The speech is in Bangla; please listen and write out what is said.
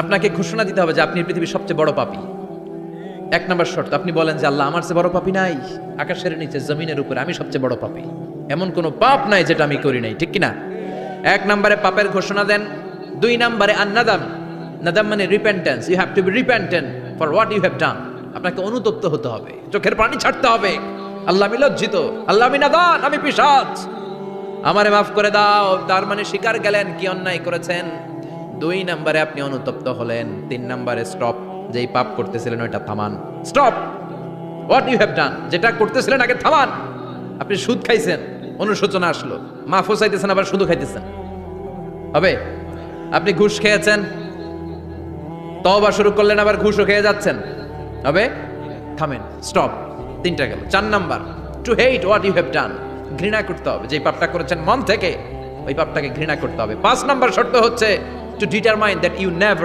আপনাকে ঘোষণা দিতে হবে যে আপনি পৃথিবীর সবচেয়ে বড় পাপী। এক নম্বর শর্ত, আপনি বলেন যে আল্লাহ আমার চেয়ে বড় পাপী নাই, আকাশের নিচে জমিনের উপরে আমি সবচেয়ে বড় পাপী, এমন কোনো পাপ নাই যেটা আমি করি নাই, ঠিক কিনা? এক নম্বরে পাপের ঘোষণা দেন। দুই নম্বরে আন্নাদাম, নাদাম মানে repentance, you have to be repentant for what you have done. আপনাকে অনুতপ্ত হতে হবে, চোখের পানি ছাড়তে হবে। আল্লাহ আমি লজ্জিত, আল্লাহ আমি নাদান, আমি পিশাচ, আমারে মাফ করে দাও। তার মানে স্বীকার গেলেন কি অন্যায় করেছেন। দুই নম্বরে আপনি অনুতপ্ত হলেন। তিন নম্বরে স্টপ, যেই পাপ করতেছিলেন ওইটা থামান। Stop what you have done, যেটা করতেছিলেন আগে থামান। আপনি সুদ খাইছেন, অনুশোচনা আসলো, মাফও চাইতেছেন, আবার সুদও খাইতেছেন, হবে? আপনি ঘুষ খেয়েছেন, তওবা শুরু করলেন, আবার ঘুষও খেয়ে যাচ্ছেন, হবে? থামেন, স্টপ। তিনটা গেল। চার number, to hate what you have done, ঘৃণা করতে হবে। যেই পাপটা করেছেন মন থেকে, ওই পাপটাকে ঘৃণা করতে হবে। পাঁচ নাম্বার শর্ত হচ্ছে to determine that you never